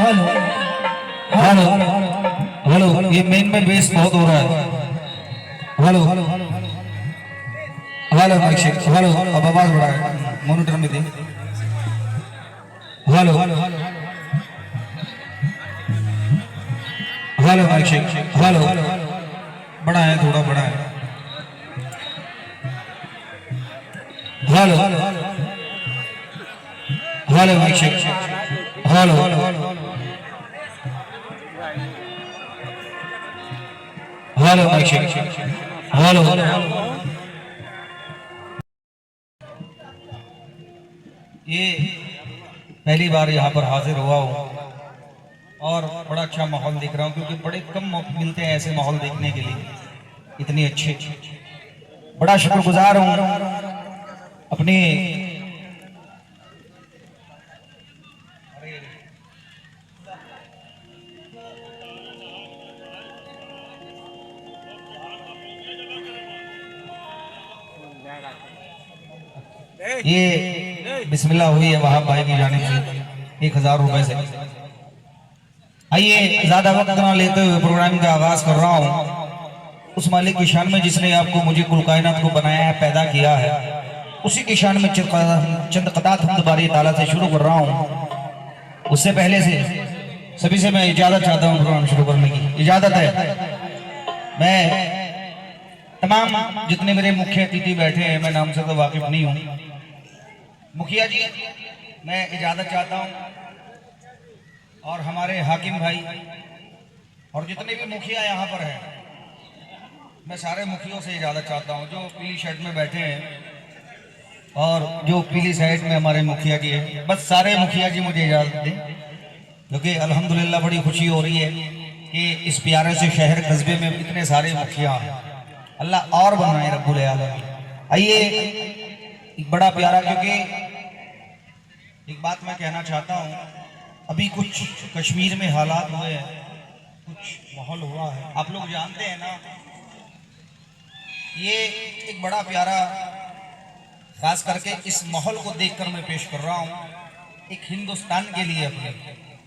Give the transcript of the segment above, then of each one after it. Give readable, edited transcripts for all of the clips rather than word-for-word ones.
Hello hello, ये main में bass बहुत हो रहा है। Hello hello mic check, hello, अब आवाज बढ़ा है मॉनिटर में दे। Hello hello mic check, hello, बड़ा है, थोड़ा बड़ा है। Hello hello mic check, hello hello mic check, hello. ये पहली बार यहाँ पर हाजिर हुआ हूँ और बड़ा अच्छा माहौल देख रहा हूँ, क्योंकि बड़े कम मौके मिलते हैं ऐसे माहौल देखने के लिए, इतनी अच्छे। बड़ा शुक्रगुजार हूँ अपने ये बिस्मिल्लाह हुई है वहाब भाई की जानिब से 1000 रुपए से। आइए, ज्यादा वक्त ना लेते हुए प्रोग्राम का आगाज कर रहा हूँ। उस मालिक की शान में जिसने आपको, मुझे कुल कायनात को बनाया है, पैदा किया है, उसी की शान में चंद क़तात हम्द बारी ताला से शुरू कर रहा हूँ। उससे पहले से सभी से मैं इजाजत चाहता हूँ प्रोग्राम शुरू करने की। इजाजत है। मैं तमाम जितने मेरे मुख्य अतिथि बैठे हैं, मैं नाम से तो वाकिफ नहीं हूँ। मुखिया जी, मैं इजाजत चाहता हूँ, और हमारे हाकिम भाई और जितने भी मुखिया यहाँ पर हैं, मैं सारे मुखियों से इजाजत चाहता हूँ जो पीली शर्ट में बैठे हैं और जो पीली साइड में हमारे मुखिया जी हैं। बस सारे मुखिया जी मुझे इजाजत दें, क्योंकि अल्हम्दुलिल्लाह बड़ी खुशी हो रही है कि इस प्यारे से शहर कस्बे में इतने सारे मुखिया हैं। अल्लाह और बनाए रब्बुल आलमीन। आइए, एक बड़ा प्यारा, क्योंकि एक बात मैं कहना चाहता हूँ, अभी कुछ कश्मीर में हालात हुए हैं, कुछ माहौल हुआ है, आप लोग जानते हैं ना। ये एक बड़ा प्यारा, खास करके इस माहौल को देखकर मैं पेश कर रहा हूँ एक हिंदुस्तान के लिए अपने,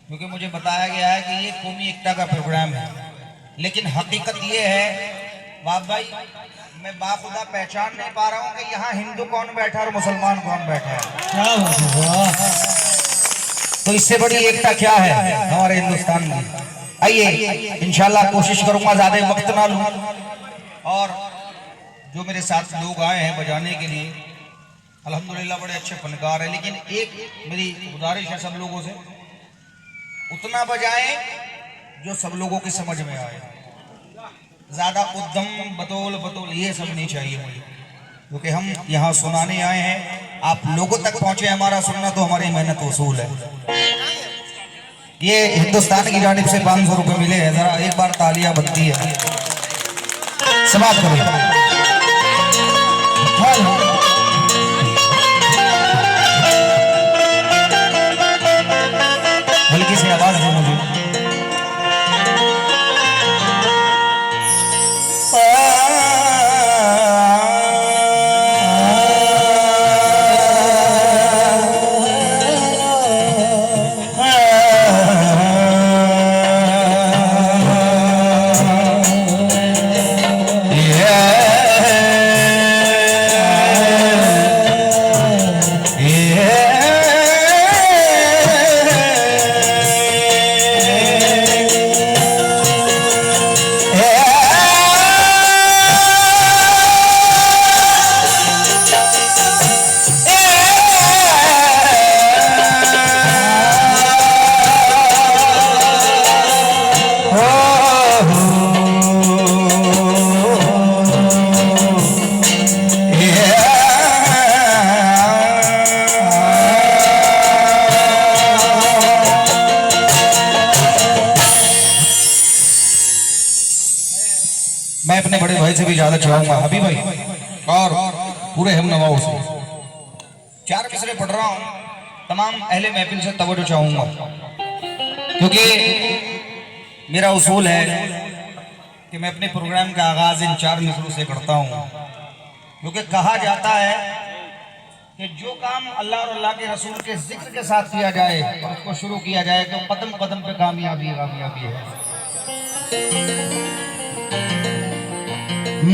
क्योंकि मुझे बताया गया है कि ये कौमी एकता का प्रोग्राम है, लेकिन हकीकत ये है बाप भाई, मैं बाखुदा पहचान नहीं पा रहा हूँ कि यहाँ हिंदू कौन बैठा और मुसलमान कौन बैठा है। क्या बात है? तो इससे बड़ी एकता क्या है हमारे हिंदुस्तान में। आइए, इंशाल्लाह कोशिश करूंगा ज्यादा वक्त ना लूं, और जो मेरे साथ लोग आए हैं बजाने के लिए, अल्हम्दुलिल्लाह बड़े अच्छे फनकार हैं, लेकिन एक मेरी गुजारिश है सब लोगों से, उतना बजाएं जो सब लोगों की समझ में आए। ज्यादा उद्दम बतौल बतौल ये सब नहीं चाहिए मुझे, क्योंकि हम यहाँ सुनाने आए हैं, आप लोगों तक पहुंचे। हमारा सुनना तो हमारी मेहनत वसूल है। ये हिंदुस्तान की जानिब से 500 रुपए मिले हैं, जरा एक बार तालियां बनती है, समाप्त करें। हल्की सी आवाज है मुझे। मैं अपने बड़े भाई से भी ज्यादा चाहूंगा, हबीब भाई और पूरे हम नवाओं से 4 मिसरे पढ़ रहा हूँ, तमाम अहले महफिल से तवज्जो चाहूंगा, क्योंकि मेरा उसूल है कि मैं अपने प्रोग्राम का आगाज इन 4 मिसरों से करता हूँ, क्योंकि कहा जाता है कि जो काम अल्लाह और अल्लाह के रसूल के जिक्र के साथ किया जाए और उसको शुरू किया जाए तो कदम कदम पे कामयाबी कामयाबी है।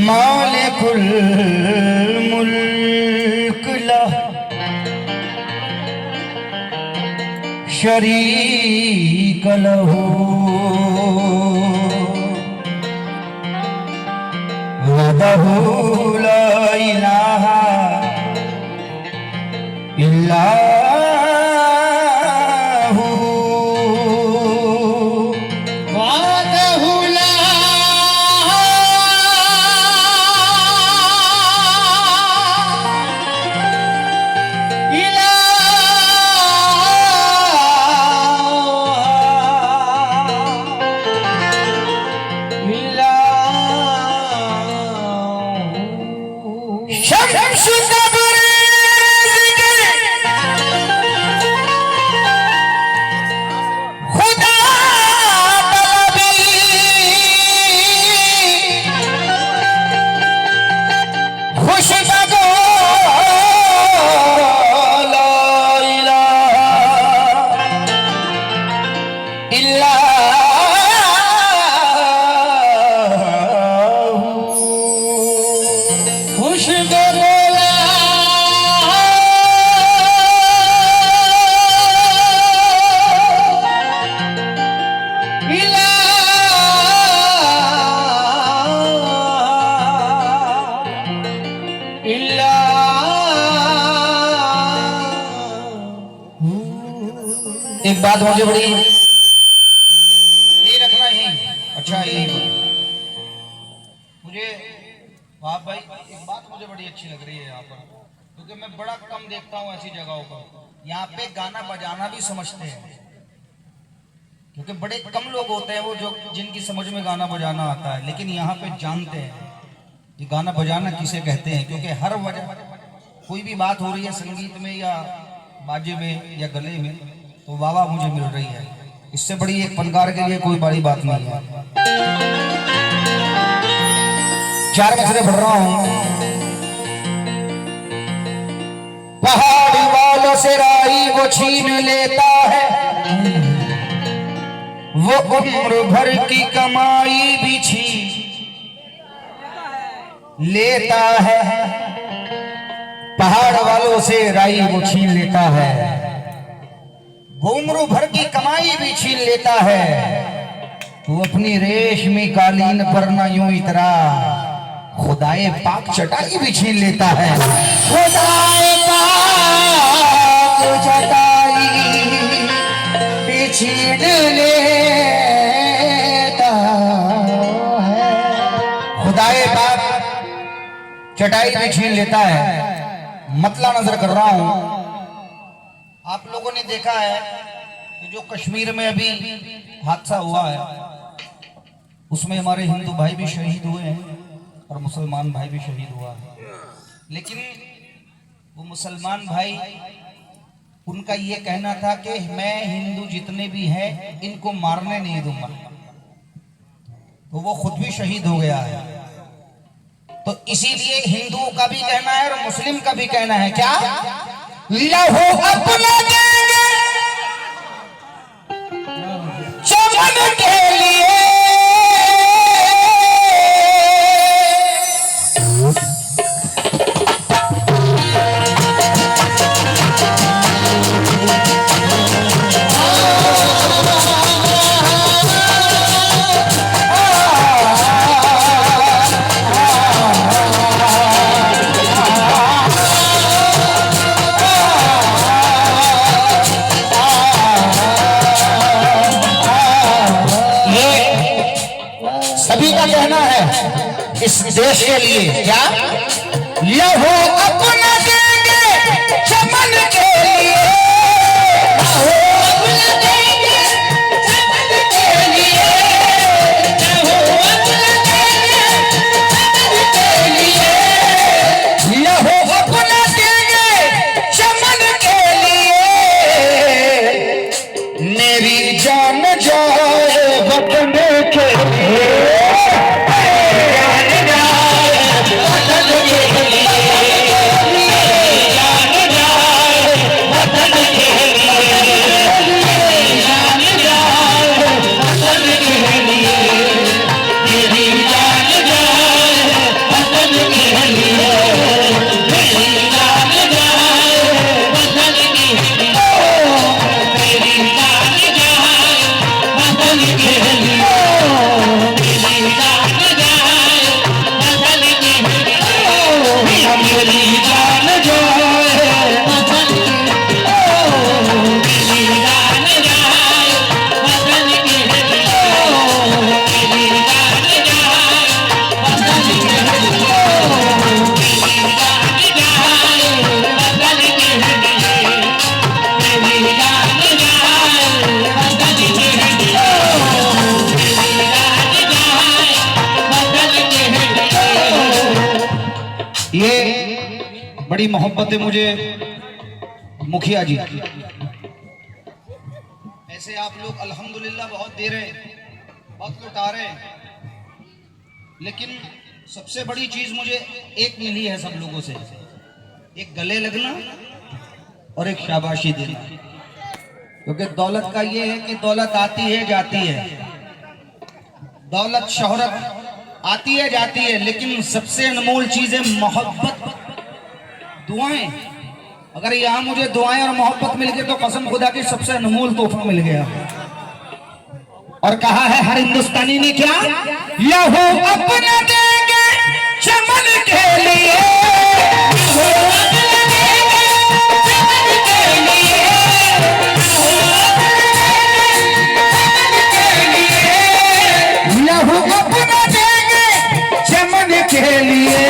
मालिकुल मुल्क ला शरीक लहू वहदहू ला इलाहा इल्लाहु वहदहू ला एक बात मुझे बड़ी ये रखना ही अच्छा ये मुझे वाह भाई एक बात मुझे बड़ी अच्छी लग रही है यहाँ पर, क्योंकि मैं बड़ा कम देखता हूँ ऐसी जगहों पर। यहाँ पे गाना बजाना भी समझते हैं, क्योंकि बड़े कम लोग होते हैं वो जो जिनकी समझ में गाना बजाना आता है, लेकिन यहाँ पे जानते हैं कि गाना बजाना किसे कहते हैं। क्योंकि हर वजह कोई भी बात हो रही है संगीत में या बाजे में या गले में तो वाह वाह मुझे मिल रही है। इससे बड़ी एक फनकार के लिए कोई बड़ी बात नहीं है। 4 मसले पढ़ रहा हूं। पहाड़ वालों से राही वो छीन लेता है, वो उम्र भर की कमाई भी छीन लेता है। पहाड़ वालों से राही वो छीन लेता है, वो उम्र भर की कमाई भी छीन लेता है। वो अपनी रेशमी कालीन पर न यूं इतरा, खुदाए पाक चटाई भी छीन लेता है। खुदाए पाक चटाई भी छीन लेता है। खुदाए पाक चटाई भी छीन लेता है। मतला नजर कर रहा हूं। आप लोगों ने देखा है कि जो कश्मीर में अभी हादसा हुआ है उसमें हमारे हिंदू भाई भी शहीद हुए हैं और मुसलमान भाई भी शहीद हुआ है। लेकिन वो मुसलमान भाई उनका ये कहना था कि मैं हिंदू जितने भी हैं इनको मारने नहीं दूंगा, तो वो खुद भी शहीद हो गया है। तो इसीलिए हिंदुओं का भी कहना है और मुस्लिम का भी कहना है क्या, लहू अपना देंगे चमन के लिए। सभी का कहना है इस देश के लिए क्या, लहू अपना देंगे चमन के लिए। लहू अपना देंगे चमन के लिए। लहू अपना देंगे चमन के लिए। लहू अपना देंगे चमन के लिए। मेरी जान जाए वतन के लिए। जान जाए बड़ी मोहब्बत है मुझे मुखिया जी। ऐसे आप लोग अल्हम्दुलिल्लाह बहुत दे रहे हैं, बहुत लुटा रहे हैं, लेकिन सबसे बड़ी चीज मुझे एक मिली है सब लोगों से, एक गले लगना और एक शाबाशी देना। क्योंकि दौलत का ये है कि दौलत आती है जाती है, दौलत शोहरत आती है जाती है, लेकिन सबसे अनमोल चीज है मोहब्बत, दुआएं। अगर यहाँ मुझे दुआएं और मोहब्बत मिल गई तो कसम खुदा की सबसे अनमोल तोहफा मिल गया। और कहा है हर हिंदुस्तानी ने क्या, लहू अपना देंगे चमन के लिए, लहू अपना देंगे चमन के लिए,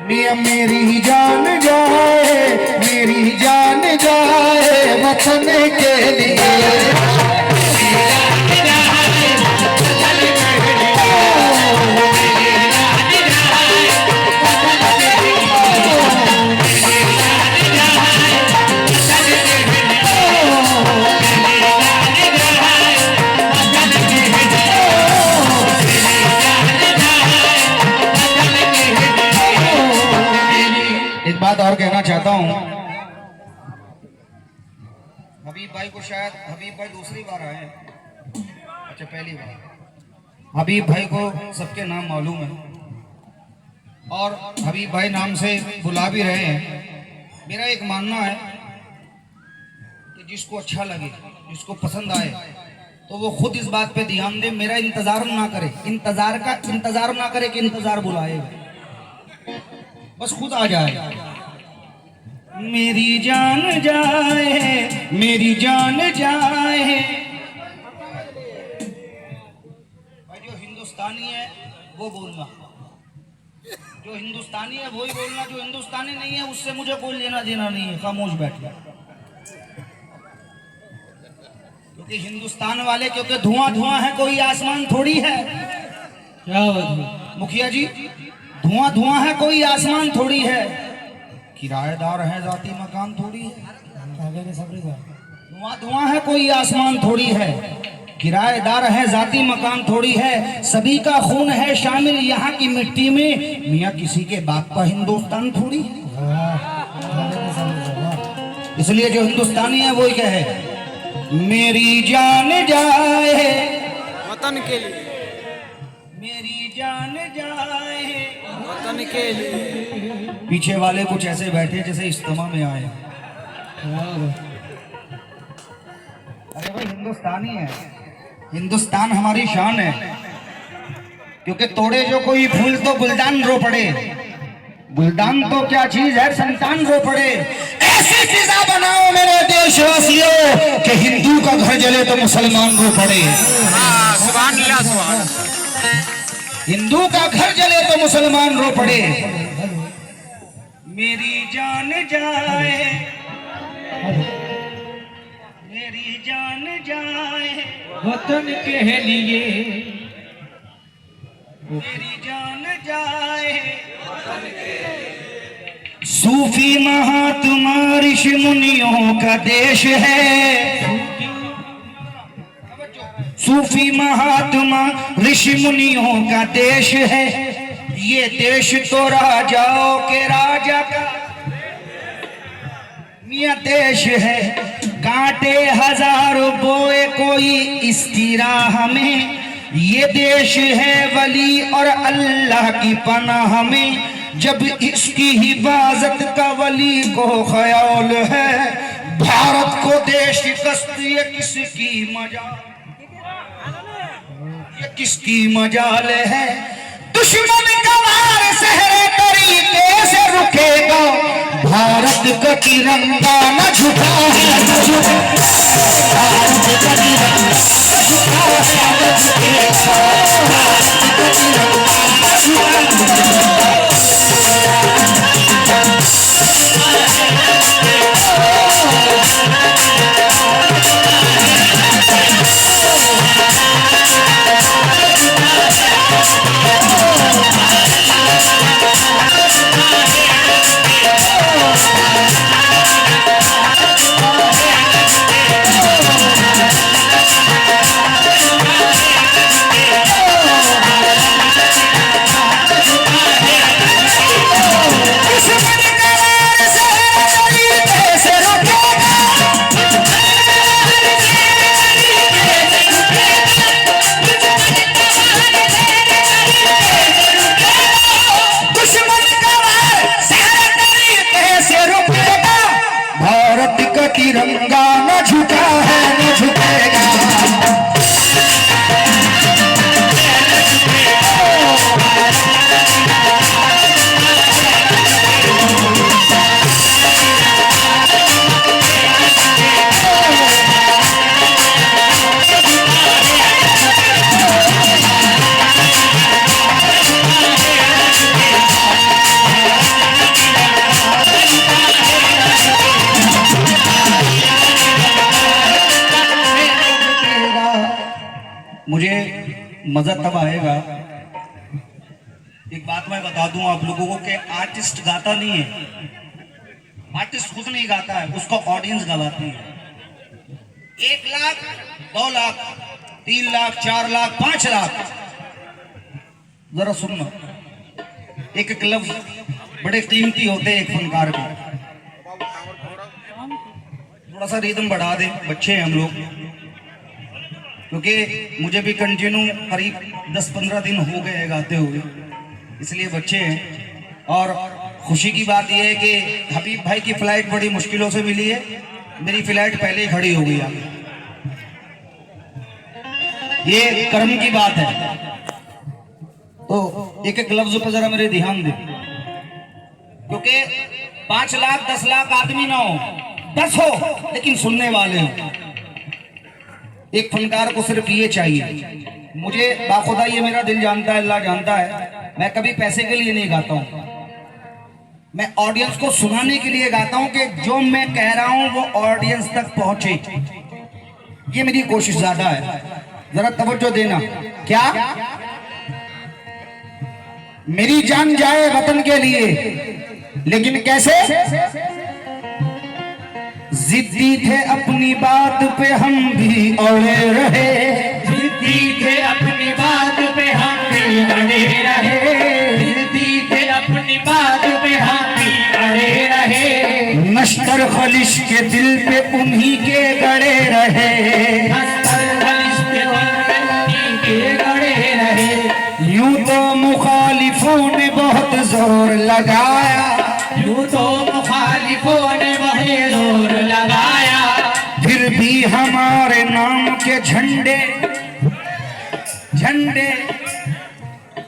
मियां मेरी जान जाए, मेरी जान जाए वतन के लिए। एक बात और कहना चाहता हूं, हबीब भाई को शायद, हबीब भाई दूसरी बार आए, अच्छा पहली बार। हबीब भाई को सबके नाम मालूम है और हबीब भाई नाम से बुला भी रहे हैं। मेरा एक मानना है कि जिसको अच्छा लगे, जिसको पसंद आए, तो वो खुद इस बात पे ध्यान दे, मेरा इंतजार ना करे, इंतजार ना करे कि इंतजार बुलाए, बस खुद आ जाए। मेरी जान जाए, मेरी जान जाए। भाई जो हिंदुस्तानी है वो बोलना, जो हिंदुस्तानी है वही बोलना, जो हिंदुस्तानी नहीं है उससे मुझे कोई लेना देना नहीं है, खामोश बैठ गया। क्योंकि हिंदुस्तान वाले, क्योंकि धुआं धुआं है, कोई आसमान थोड़ी है। क्या बात है मुखिया जी, धुआं धुआं है, कोई आसमान थोड़ी है, किराएदार है जाती मकान थोड़ी है। धुआं धुआं है, कोई आसमान थोड़ी है, किराएदार है जाती मकान थोड़ी है, सभी का खून है शामिल यहाँ की मिट्टी में, मियाँ किसी के बाप का हिंदुस्तान थोड़ी है। इसलिए जो हिंदुस्तानी है वही कहे, मेरी जान जाए वतन के लिए, मेरी जान जाए वतन के लिए। पीछे वाले कुछ ऐसे बैठे जैसे इज्तिमा में आए। अरे भाई हिंदुस्तानी है, हिंदुस्तान हमारी शान है। क्योंकि तोड़े जो कोई फूल तो गुलदान रो पड़े, गुलदान तो क्या चीज है, संतान रो पड़े। ऐसी फिजा बनाओ मेरे देशवासियों कि हिंदू का घर जले तो मुसलमान रो पड़े। सुभान अल्लाह, सुभान। हिंदू का घर जले तो मुसलमान रो पड़े। मेरी जान जाए, मेरी जान जाए वतन के लिए, मेरी जान जाए। सूफी महात्मा ऋषि मुनियों का देश है, सूफी महात्मा ऋषि मुनियों का देश है, ये देश तो राजाओं के राजा का मियां देश है। कांटे हजारों बोए कोई इसकी राह में, ये देश है वली और अल्लाह की पनाह में। जब इसकी हिफाजत का वली को ख्याल है, भारत को देश कस्त ये किसकी मजाल, ये किसकी मजाल है। दुश्मन का वार सहरे तरीके से रुकेगा, भारत का तिरंगा न झुका है, भारत का तिरंगा न झुका है, न झुकेगा, भारत का तिरंगा न झुका है। मुझे मजा तब आएगा। एक बात मैं बता दूं आप लोगों को कि आर्टिस्ट गाता नहीं है, आर्टिस्ट खुद नहीं गाता है, उसका ऑडियंस गवाती है। 1 लाख 2 लाख 3 लाख 4 लाख 5 लाख, जरा सुनना, एक एक लफ्ज बड़े कीमती होते हैं एक फनकार के। थोड़ा सा रिदम बढ़ा दे, बच्चे हैं हम लोग, क्योंकि मुझे भी कंटिन्यू करीब 10-15 दिन हो गए गाते हुए, इसलिए बच्चे हैं। और खुशी की बात यह है कि हबीब भाई की फ्लाइट बड़ी मुश्किलों से मिली है, मेरी फ्लाइट पहले ही खड़ी हो गई आगे। ये कर्म की बात है। तो एक एक लफ्ज पर जरा मेरे ध्यान दे, क्योंकि 5 लाख 10 लाख आदमी ना हो, 10 हो लेकिन सुनने वाले हो। एक फनकार को सिर्फ ये चाहिए। मुझे बाखुदा ये मेरा दिल जानता है, अल्लाह जानता है, मैं कभी पैसे के लिए नहीं गाता हूं, मैं ऑडियंस को सुनाने के लिए गाता हूं कि जो मैं कह रहा हूं वो ऑडियंस तक पहुंचे। ये मेरी कोशिश ज्यादा है, जरा तवज्जो देना। क्या मेरी जान जाए वतन के लिए, लेकिन कैसे? जिद्दी थे अपनी बात पे हम भी अड़े रहे, जिद्दी थे अपनी बात पे हम भी अड़े रहे, जिद्दी थे अपनी बात पे हम भी अड़े रहे। नश्तर खलिश के दिल पे उन्हीं के गड़े रहे, नश्तर खलिश के दिल पे उन्हीं के गड़े रहे। यूं तो मुखालिफों ने बहुत जोर लगाया, यूं तो मुखालिफों ने बहुत जोर लगाया, फिर भी हमारे नाम के झंडे झंडे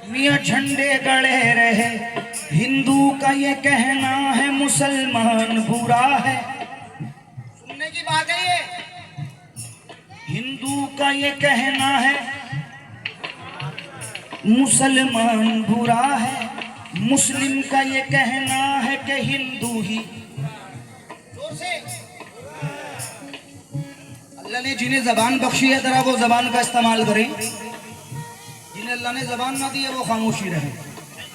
मियां झंडे गड़े रहे। हिंदू का ये कहना है मुसलमान बुरा है, सुनने की बात है ये। हिंदू का ये कहना है मुसलमान बुरा है, मुस्लिम का ये कहना है कि हिंदू ही। जोर से। अल्लाह ने जिन्हें जबान बख्शी है जरा वो जबान का इस्तेमाल करें, जिन्हें अल्लाह ने जबान ना दी है वो खामोशी रहे।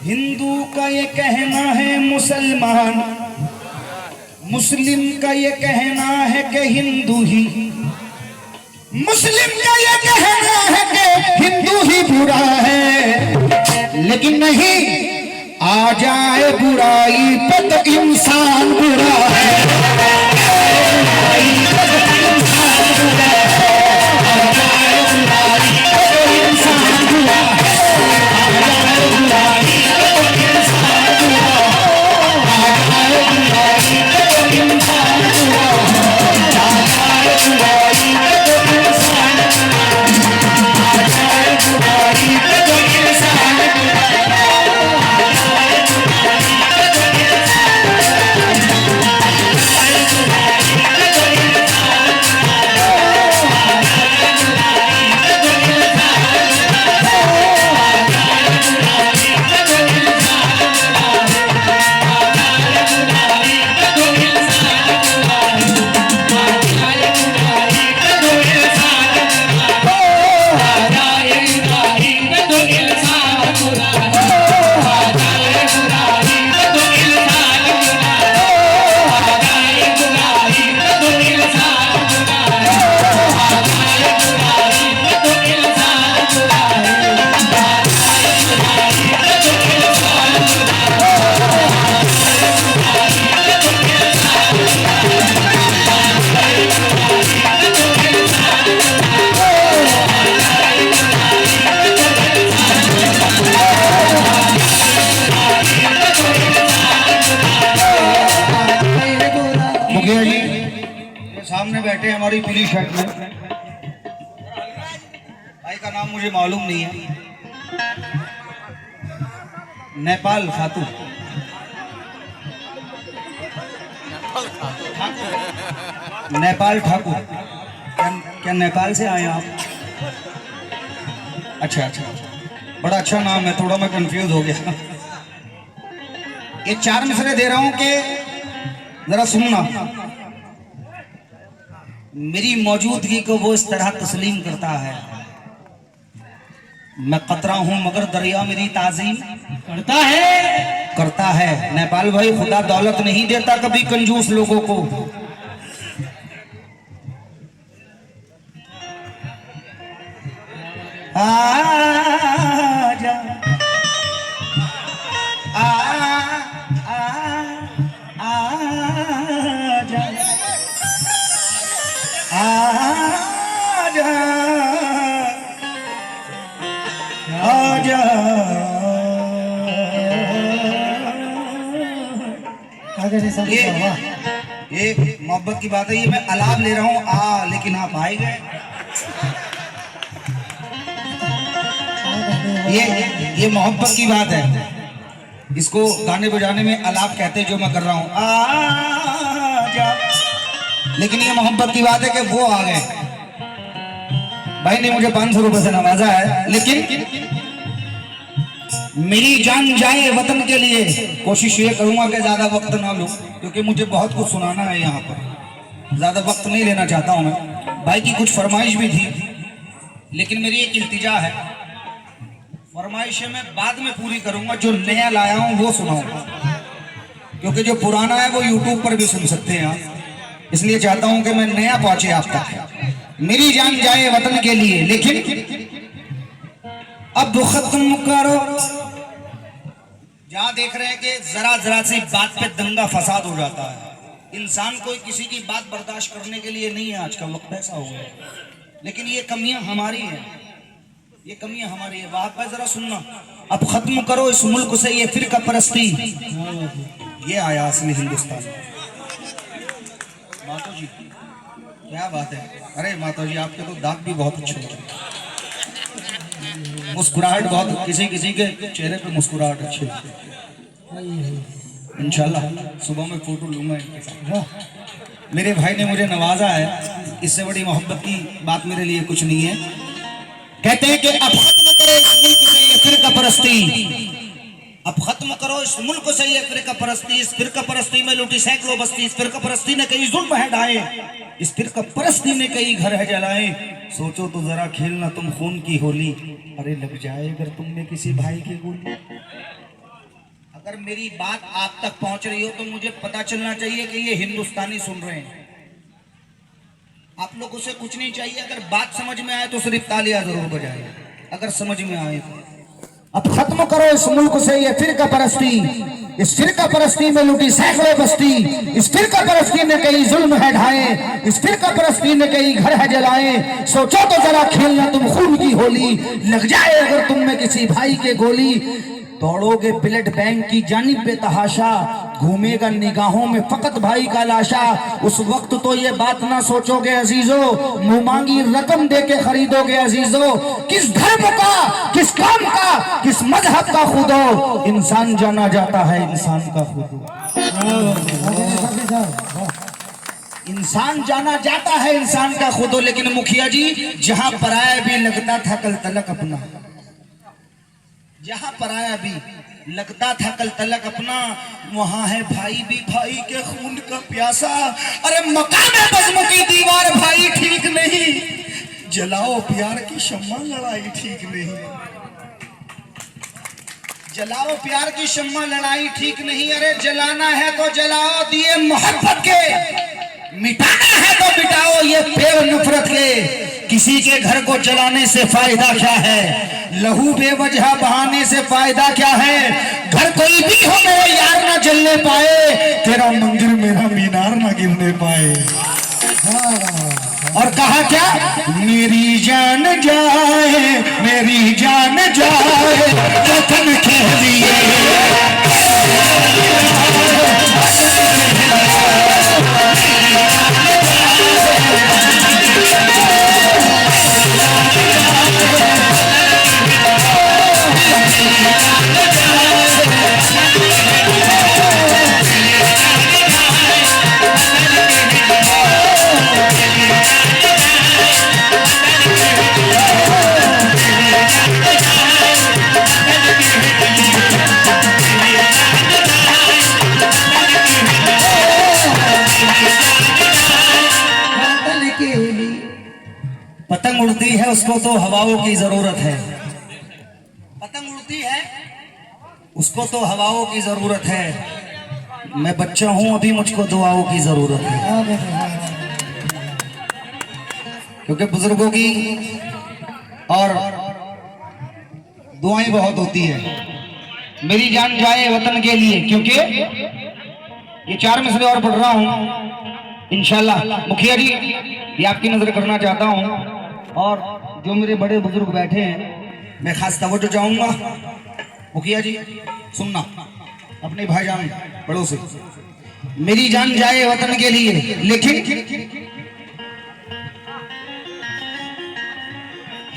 हिंदू का ये कहना है मुसलमान, मुस्लिम का ये कहना है कि हिंदू ही, मुस्लिम का ये कहना है कि हिंदू ही बुरा है। लेकिन नहीं, आ जाए बुराई पे तो इंसान बुरा है, सामने बैठे हमारी पीली शर्ट में, भाई का नाम मुझे मालूम नहीं है, नेपाल खातून, नेपाल ठाकुर। क्या नेपाल से आए आप? अच्छा अच्छा, बड़ा अच्छा नाम है, थोड़ा मैं कंफ्यूज हो गया। ये 4 मिसरे दे रहा हूं कि जरा सुनना। मेरी मौजूदगी को वो इस तरह तस्लीम करता है मैं कतरा हूं मगर दरिया मेरी ताजीम करता है। नेपाल भाई, खुदा दौलत नहीं देता कभी कंजूस लोगों को। आजा आजा आजा आजा। ये मोहब्बत की बात है, ये मैं अलाप ले रहा हूँ लेकिन आप आए गए। ये मोहब्बत की बात है, इसको गाने बजाने में अलाप कहते हैं जो मैं कर रहा हूँ आजा। लेकिन ये मोहब्बत की बात है कि वो आ गए। भाई ने मुझे 500 रुपए से नवाजा है, लेकिन मेरी जान जाए वतन के लिए कोशिश ये करूंगा कि ज्यादा वक्त ना लूं, क्योंकि मुझे बहुत कुछ सुनाना है यहाँ पर। ज्यादा वक्त नहीं लेना चाहता हूं मैं। भाई की कुछ फरमाइश भी थी, लेकिन मेरी एक इल्तिजा है, फरमाइशें मैं बाद में पूरी करूंगा। जो नया लाया हूं वो सुनाऊंगा, क्योंकि जो पुराना है वो यूट्यूब पर भी सुन सकते हैं आप। इसलिए चाहता हूं कि मैं नया पहुंचे आप तक। मेरी जान जाए वतन के लिए, लेकिन अब खत्म करो। जहां देख रहे हैं कि जरा जरा सी बात पे दंगा फसाद हो जाता है। इंसान कोई किसी की बात बर्दाश्त करने के लिए नहीं है, आज का वक्त ऐसा हो गया। लेकिन ये कमियां हमारी हैं, ये कमियां हमारी है। वहां पर जरा सुनना, अब खत्म करो इस मुल्क से ये फिरका परस्ती। ये आया असली हिंदुस्तान। मातो जी क्या बात है। अरे मातो जी, आपके तो दांत भी बहुत अच्छे हैं, मुस्कुराहट बहुत, किसी किसी के चेहरे पे मुस्कुराहट अच्छी है। इंशाल्लाह सुबह में फोटो लूंगा इनके साथ। मेरे भाई ने मुझे नवाजा है, इससे बड़ी मोहब्बत की बात मेरे लिए कुछ नहीं है। कहते हैं कि अब खत्म करो इस मुल्क से ये फिरका परस्ती। अब खत्म करो इस मुल्क से ये फिरका परस्ती। इस फिरका परस्ती में लूटी सैकड़ों बस्ती। इस फिरका परस्ती ने कई जुल्म है ढाए। इस फिरका परस्ती ने कई घर है जलाए। सोचो तो जरा खेलना तुम खून की होली। अरे लग जाए अगर तुम में किसी भाई की गोली। अगर मेरी बात आप तक पहुंच रही हो तो मुझे पता चलना चाहिए कि ये हिंदुस्तानी सुन रहे हैं। आप लोगों से कुछ नहीं चाहिए, अगर बात समझ में आए तो सिर्फ तालियां जरूर बजाए, अगर समझ में आए तो। अब खत्म करो इस मुल्क से ये फिरका परस्ती। इस फिरका परस्ती में लूटी सैकड़ों बस्ती। इस फिरका परस्ती ने कई जुल्म है ढाए। इस फिरका परस्ती ने कई घर है जलाए। सोचो तो जरा खेलना तुम खून की होली। लग जाए अगर तुम में किसी भाई के गोली। दौड़ोगे ब्लड बैंक की जानिब बेतहाशा। घूमेगा निगाहों में फकत भाई का लाशा। उस वक्त तो ये बात ना सोचोगे अजीजो, मुंह मांगी रकम दे के खरीदोगे अजीजो। किस धर्म का, किस काम का, किस मजहब का खुदो, इंसान जाना जाता है इंसान का खुदो। इंसान जाना जाता है इंसान का खुदो। लेकिन मुखिया जी, जहां पराया भी लगता था कल तलक अपना, जहां पराया भी लगता था कल तलक अपना, वहां है भाई भी भाई के खून का प्यासा। अरे मकाम बज़्म की दीवार भाई ठीक नहीं, जलाओ प्यार की शम्मा लड़ाई ठीक नहीं। जलाओ प्यार की शम्मा लड़ाई ठीक नहीं। अरे जलाना है तो जलाओ दिए मोहब्बत के, मिटाना है तो मिटाओ ये पेड़ नफरत के। किसी के घर को जलाने से फायदा क्या है, लहू बेवजह बहाने से फायदा क्या है। घर कोई भी हो मेरे यार ना जलने पाए, तेरा मंदिर मेरा मीनार ना गिरने पाए। और कहा क्या, मेरी जान जाए, मेरी जान जाए वतन के लिए। पतंग उड़ती है उसको तो हवाओं की जरूरत है, पतंग उड़ती है, उसको तो हवाओं की जरूरत है। मैं बच्चा हूं, अभी मुझको दुआओं की जरूरत है, क्योंकि बुजुर्गों की और दुआएं बहुत होती है। मेरी जान जाए वतन के लिए, क्योंकि ये 4 मिसरे और पढ़ रहा हूं इंशाल्लाह। मुखिया जी, ये आपकी नजर करना चाहता हूं, और जो मेरे बड़े बुजुर्ग बैठे हैं मैं खास तवज्जो चाहूंगा। मुखिया जी सुनना, अपने भाईजान बड़ों से। मेरी जान जाए वतन के लिए, लेकिन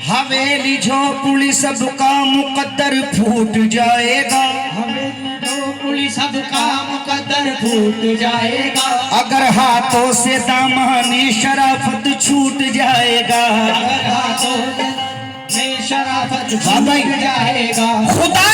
हवेली झोपड़ी सबका मुकद्दर फूट जाएगा। हवेली झोपड़ी सबका मुकद्दर फूट जाएगा। अगर हाथों से दामनी शराफत छूट जाएगा। अगर हाथों से शराफत हाँ भाई। छूट जाएगा। खुदा